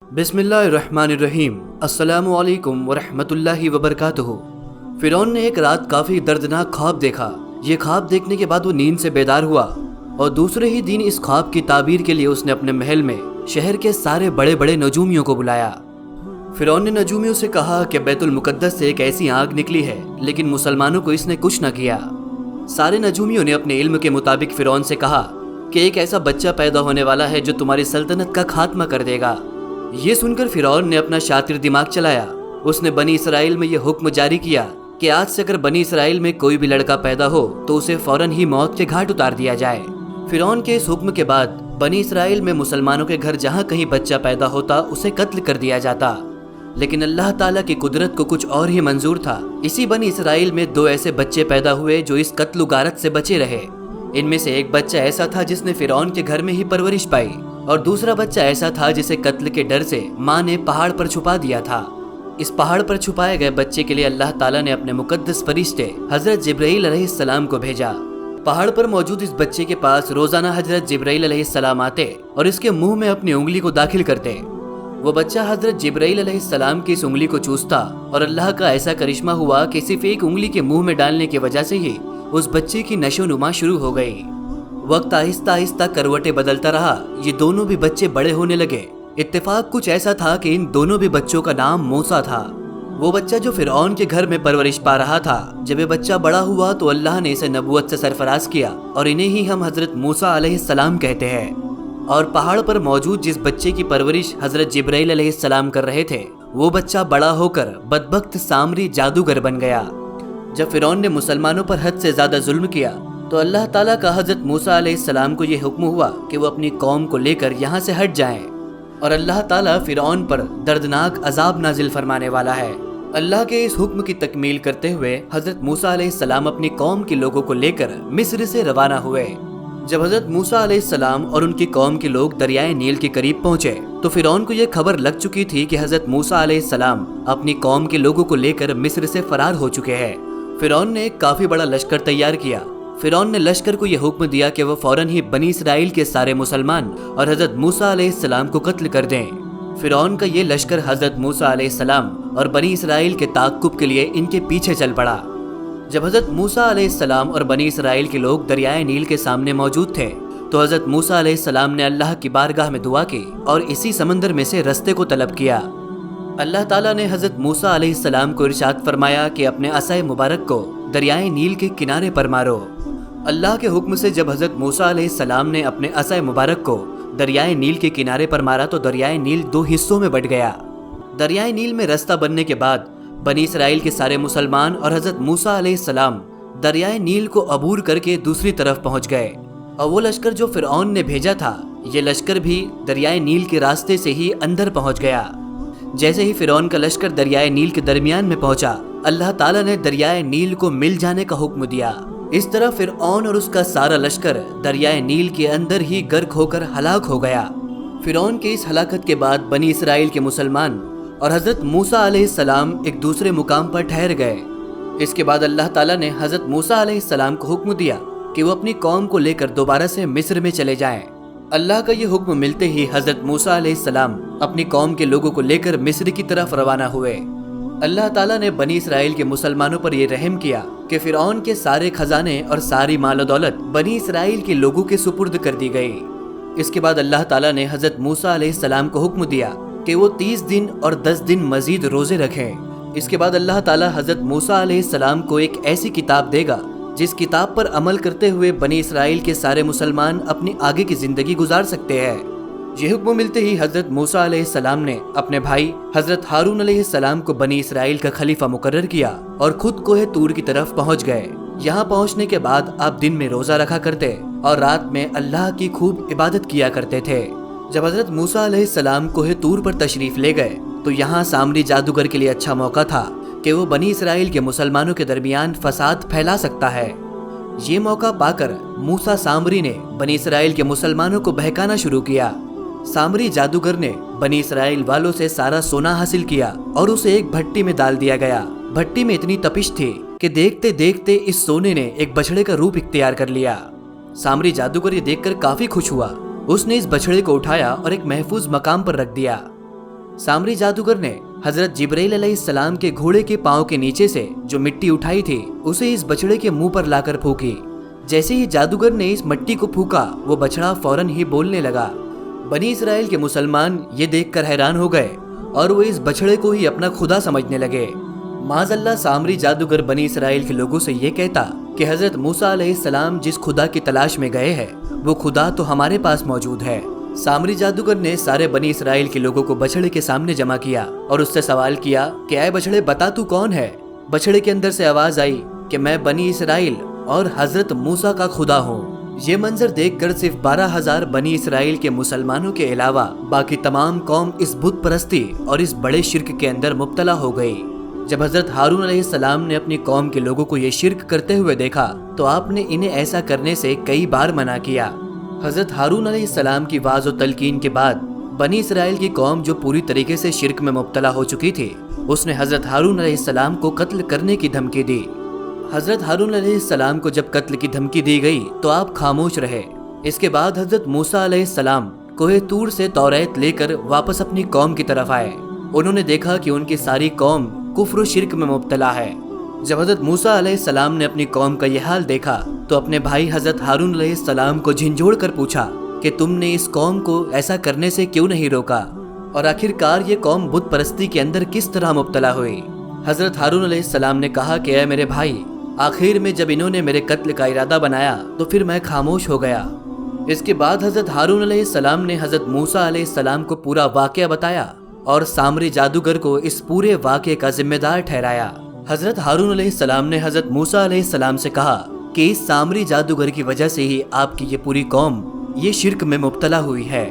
बिस्मिल्लाहिर्रहमानिर्रहीम। अस्सलामु अलैकुम वरहमतुल्लाहि वबरकातुहू। फिरौन ने एक रात काफी दर्दनाक ख्वाब देखा। ये ख्वाब देखने के बाद वो नींद से बेदार हुआ और दूसरे ही दिन इस ख्वाब की ताबीर के लिए उसने अपने महल में शहर के सारे बड़े बड़े नजूमियों को बुलाया। फिरौन ने नजूमियों से कहा कि बैतुल मुकद्दस से एक ऐसी आग निकली है, लेकिन मुसलमानों को इसने कुछ न किया। सारे नजूमियों ने अपने इल्म के मुताबिक फिरौन से कहा कि एक ऐसा बच्चा पैदा होने वाला है जो तुम्हारी सल्तनत का खात्मा कर देगा। ये सुनकर फिरौन ने अपना शातिर दिमाग चलाया। उसने बनी इसराइल में यह हुक्म जारी किया कि आज से अगर बनी इसराइल में कोई भी लड़का पैदा हो तो उसे फौरन ही मौत के घाट उतार दिया जाए। फिरौन के इस हुक्म के बाद बनी इसराइल में मुसलमानों के घर जहाँ कहीं बच्चा पैदा होता उसे कत्ल कर दिया जाता। लेकिन अल्लाह ताला की कुदरत को कुछ और ही मंजूर था। इसी बनी इसराइल में दो ऐसे बच्चे पैदा हुए जो इस कत्ल गारत से बचे रहे। इनमें से एक बच्चा ऐसा था जिसने फिरौन के घर में ही परवरिश पाई और दूसरा बच्चा ऐसा था जिसे कत्ल के डर से माँ ने पहाड़ पर छुपा दिया था। इस पहाड़ पर छुपाए गए बच्चे के लिए अल्लाह ताला ने अपने मुकद्दस फरिश्ते हजरत जिब्राइल अलैहिस्सलाम को भेजा। पहाड़ पर मौजूद इस बच्चे के पास रोजाना हजरत जिब्राइल अलैहिस्सलाम आते और इसके मुंह में अपनी उंगली को दाखिल करते। वो बच्चा हजरत जिब्राइल अलैहिस्सलाम की इस उंगली को चूसता और अल्लाह का ऐसा करिश्मा हुआ कि सिर्फ एक उंगली के मुंह में डालने की वजह से ही उस बच्चे की नशोनुमा शुरू हो गई। वक्त आहिस्ता आहिस्ता करवटें बदलता रहा। ये दोनों भी बच्चे बड़े होने लगे। इत्तेफाक कुछ ऐसा था कि इन दोनों भी बच्चों का नाम मूसा था। वो बच्चा जो फिरौन के घर में परवरिश पा रहा था, जब ये बच्चा बड़ा हुआ तो अल्लाह ने इसे नबूवत से सरफराज किया और इन्हें ही हम हजरत मूसा अलैहिस्सलाम कहते हैं। और पहाड़ पर मौजूद जिस बच्चे की परवरिश हजरत जिब्राइल अलैहिस्सलाम कर रहे थे, वो बच्चा बड़ा होकर बदबख्त सामरी जादूगर बन गया। जब फिरौन ने मुसलमानों पर हद से ज्यादा जुल्म किया तो अल्लाह ताला का हजरत मूसा अलैहिस्सलाम को यह हुक्म हुआ कि वो अपनी कौम को लेकर यहाँ से हट जाएं और अल्लाह ताला फिरौन पर दर्दनाक अजाब नाजिल फरमाने वाला है। अल्लाह के इस हुक्म की तकमील करते हुए हजरत मूसा अलैहिस्सलाम अपनी कौम के लोगों को लेकर मिस्र से रवाना हुए। जब हजरत मूसा अलैहिस्सलाम और उनकी कौम के लोग दरियाए नील के करीब पहुंचे तो फिरौन को यह खबर लग चुकी थी कि हजरत मूसा अलैहिस्सलाम अपनी कौम के लोगों को लेकर मिस्र से फरार हो चुके हैं। फिरौन ने एक काफी बड़ा लश्कर तैयार किया। फिरौन ने लश्कर को यह हुक्म दिया कि वह फौरन ही बनी इसराइल के सारे मुसलमान और हजरत मूसा अलैहिस्सलाम को कत्ल कर दें। फिरौन का ये लश्कर हजरत मूसा अलैहिस्सलाम और बनी इसराइल के ताक़ुब के लिए इनके पीछे चल पड़ा। जब हजरत मूसा अलैहिस्सलाम और बनी इसराइल के लोग दरियाए नील के सामने मौजूद थे तो हजरत मूसा अलैहिस्सलाम ने अल्लाह की बारगाह में दुआ की और इसी समंदर में से रस्ते को तलब किया। अल्लाह ताला ने हजरत मूसा अलैहिस्सलाम को इरशाद फरमाया कि अपने असाए मुबारक को दरियाए नील के किनारे पर मारो। अल्लाह के हुक्म से जब हजरत मूसा अलैहिस्सलाम ने अपने असाए मुबारक को दरियाए नील के किनारे पर मारा तो दरियाए नील दो हिस्सों में बट गया। दरियाए नील में रास्ता बनने के बाद बनी इसराइल के सारे मुसलमान और हजरत मूसा अलैहिस्सलाम दरियाए नील को अबूर करके दूसरी तरफ पहुंच गए और वो लश्कर जो फिरौन ने भेजा था, ये लश्कर भी दरियाए नील के रास्ते से ही अंदर पहुंच गया। जैसे ही फिरौन का लश्कर दरियाए नील के दरमियान में पहुंचा, अल्लाह ताला ने दरियाए नील को मिल जाने का हुक्म दिया। इस तरह फिरौन और उसका सारा लश्कर दरियाए नील के अंदर ही गर्क होकर हलाक हो गया। फिरौन के इस हलाकत के बाद बनी इसराइल के मुसलमान और हजरत मूसा अलैहिस्सलाम एक दूसरे मुकाम पर ठहर गए। इसके बाद अल्लाह ताला ने हजरत मूसा अलैहिस्सलाम को हुक्म दिया कि वो अपनी कौम को लेकर दोबारा से मिस्र में चले जाएं। अल्लाह का ये हुक्म मिलते ही हजरत मूसा अलैहिस्सलाम अपनी कौम के लोगों को लेकर मिस्र की तरफ रवाना हुए। अल्लाह ताला ने बनी इसराइल के मुसलमानों पर यह रहम किया कि फिरौन के सारे खजाने और सारी माल दौलत बनी इसराइल के लोगों के सुपुर्द कर दी गई। इसके बाद अल्लाह ताला ने हजरत मूसा अलैहिस्सलाम को हुक्म दिया कि वो 30 दिन और 10 दिन मजीद रोजे रखें। इसके बाद अल्लाह ताला हजरत मूसा अलैहिस्सलाम को एक ऐसी किताब देगा जिस किताब पर अमल करते हुए बनी इसराइल के सारे मुसलमान अपनी आगे की जिंदगी गुजार सकते हैं। ये हुक्म मिलते ही हजरत मूसा अलैहिस्सलाम ने अपने भाई हजरत हारून अलैहिस्सलाम को बनी इसराइल का खलीफा मुकर्रर किया और खुद कोहे तूर की तरफ पहुंच गए। यहाँ पहुंचने के बाद आप दिन में रोजा रखा करते और रात में अल्लाह की खूब इबादत किया करते थे। जब हजरत मूसा अलैहिस्सलाम कोहे तूर पर तशरीफ ले गए तो यहाँ सामरी जादूगर के लिए अच्छा मौका था कि वो बनी इसराइल के मुसलमानों के दरमियान फसाद फैला सकता है। ये मौका पाकर मूसा सामरी ने बनी इसराइल के मुसलमानों को बहकाना शुरू किया। सामरी जादूगर ने बनी इसराइल वालों से सारा सोना हासिल किया और उसे एक भट्टी में डाल दिया गया। भट्टी में इतनी तपिश थी कि देखते देखते इस सोने ने एक बछड़े का रूप इख्तियार कर लिया। सामरी जादूगर ये देखकर काफी खुश हुआ। उसने इस बछड़े को उठाया और एक महफूज मकाम पर रख दिया। सामरी जादूगर ने हजरत जिब्राइल अलैहिस्सलाम के घोड़े के पांव के नीचे से जो मिट्टी उठाई थी उसे इस बछड़े के मुंह पर लाकर फूकी। जैसे ही जादूगर ने इस मिट्टी को फूका वो बछड़ा फौरन ही बोलने लगा। बनी इसराइल के मुसलमान ये देखकर हैरान हो गए और वो इस बछड़े को ही अपना खुदा समझने लगे। माज़अल्लाह सामरी जादूगर बनी इसराइल के लोगों से ये कहता कि हजरत मूसा अलैहिस्सलाम जिस खुदा की तलाश में गए हैं वो खुदा तो हमारे पास मौजूद है। सामरी जादूगर ने सारे बनी इसराइल के लोगों को बछड़े के सामने जमा किया और उससे सवाल किया कि ऐ बछड़े बता तू कौन है। बछड़े के अंदर से आवाज आई कि मैं बनी इसराइल और हजरत मूसा का खुदा हूँ। ये मंजर देखकर सिर्फ 12,000 बनी इसराइल के मुसलमानों के अलावा बाकी तमाम कौम इस बुत परस्ती और इस बड़े शिर्क के अंदर मुब्तला हो गई। जब हजरत हारून अलैहिस्सलाम ने अपनी कौम के लोगों को ये शिर्क करते हुए देखा तो आपने इन्हें ऐसा करने से कई बार मना किया। हजरत हारून अलैहिस्सलाम की वाज़ और तलकीन के बाद बनी इसराइल की कौम जो पूरी तरीके से शिर्क में मुब्तला हो चुकी थी उसने हजरत हारून अलैहिस्सलाम को कत्ल करने की धमकी दी। हजरत हारून अलैहिस्सलाम को जब कत्ल की धमकी दी गई तो आप खामोश रहे। इसके बाद हजरत मूसा अलैहिस्सलाम कोहे तूर से तौरात लेकर वापस अपनी कौम की तरफ आए। उन्होंने देखा कि उनकी सारी कौम कुफ्र शिर्क में मुब्तला है। जब हजरत मूसा अलैहिस्सलाम ने अपनी कौम का यह हाल देखा तो अपने भाई हजरत हारून अलैहिस्सलाम को झिंझोड़ कर पूछा कि तुमने इस कौम को ऐसा करने से क्यों नहीं रोका और आखिरकार ये कौम बुत परस्ती के अंदर किस तरह मुब्तला हुई। हजरत हारून अलैहिस्सलाम ने कहा कि ऐ मेरे भाई, आखिर में जब इन्होंने मेरे कत्ल का इरादा बनाया तो फिर मैं खामोश हो गया। इसके बाद हजरत हारून अलैहिस्सलाम ने हजरत मूसा अलैहिस्सलाम को पूरा वाकया बताया और सामरी जादूगर को इस पूरे वाकये का जिम्मेदार ठहराया। हजरत हारून अलैहिस्सलाम ने हजरत मूसा अलैहिस्सलाम से कहा कि इस सामरी जादूगर की वजह से ही आपकी ये पूरी कौम ये शिर्क में मुब्तला हुई है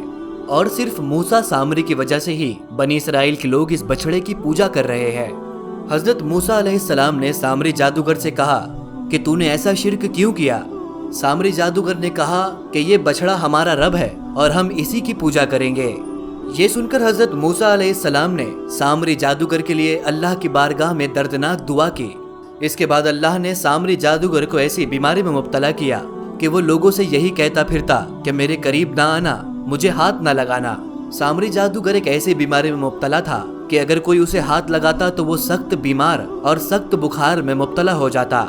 और सिर्फ मूसा सामरी की वजह से ही बनी इसराइल के लोग इस बछड़े की पूजा कर रहे हैं। हजरत मूसा अलैहिस्सलाम ने सामरी जादूगर से कहा कि तूने ऐसा शिर्क क्यों किया। सामरी जादूगर ने कहा कि ये बछड़ा हमारा रब है और हम इसी की पूजा करेंगे। ये सुनकर हजरत मूसा अलैहिस्सलाम ने सामरी जादूगर के लिए अल्लाह की बारगाह में दर्दनाक दुआ की। इसके बाद अल्लाह ने सामरी जादूगर को ऐसी बीमारी में मुब्तला किया कि वो लोगों से यही कहता फिरता कि मेरे करीब ना आना, मुझे हाथ ना लगाना। सामरी जादूगर एक ऐसी बीमारी में मुब्तला था कि अगर कोई उसे हाथ लगाता तो वो सख्त बीमार और सख्त बुखार में मुब्तला हो जाता।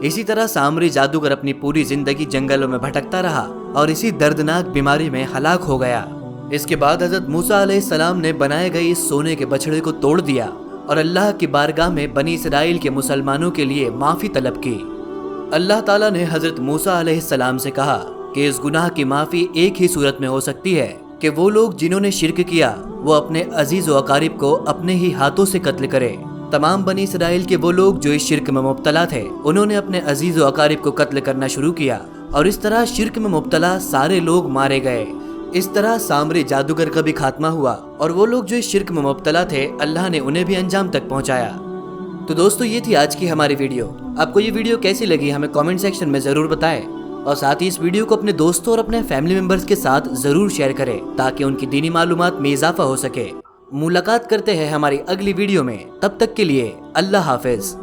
इसी तरह सामरी जादूगर अपनी पूरी जिंदगी जंगलों में भटकता रहा और इसी दर्दनाक बीमारी में हलाक हो गया। इसके बाद हजरत मूसा अलैहिस्सलाम ने बनाए गए इस सोने के बछड़े को तोड़ दिया और अल्लाह की बारगाह में बनी इसराइल के मुसलमानों के लिए माफ़ी तलब की। अल्लाह ताला ने हजरत मूसा अलैहिस्सलाम से कहा कि इस गुनाह की माफ़ी एक ही सूरत में हो सकती है कि वो लोग जिन्होंने शिर्क किया वो अपने अजीज व अकारिब को अपने ही हाथों से कत्ल करे। तमाम बनी इसराइल के वो लोग जो इस शिर्क में मुब्तला थे उन्होंने अपने अजीज व अकारिब को कत्ल करना शुरू किया और इस तरह शिर्क में मुब्तला सारे लोग मारे गए। इस तरह सामरी जादूगर का भी खात्मा हुआ और वो लोग जो इस शिर्क में मुब्तला थे अल्लाह ने उन्हें भी अंजाम तक पहुंचाया। तो दोस्तों ये थी आज की हमारी वीडियो। आपको ये वीडियो कैसी लगी हमें कमेंट सेक्शन में ज़रूर बताएं और साथ ही इस वीडियो को अपने दोस्तों और अपने फैमिली मेंबर्स के साथ ज़रूर शेयर करें ताकि उनकी दीनी मालूमात में इजाफा हो सके। मुलाकात करते हैं हमारी अगली वीडियो में, तब तक के लिए अल्लाह हाफिज़।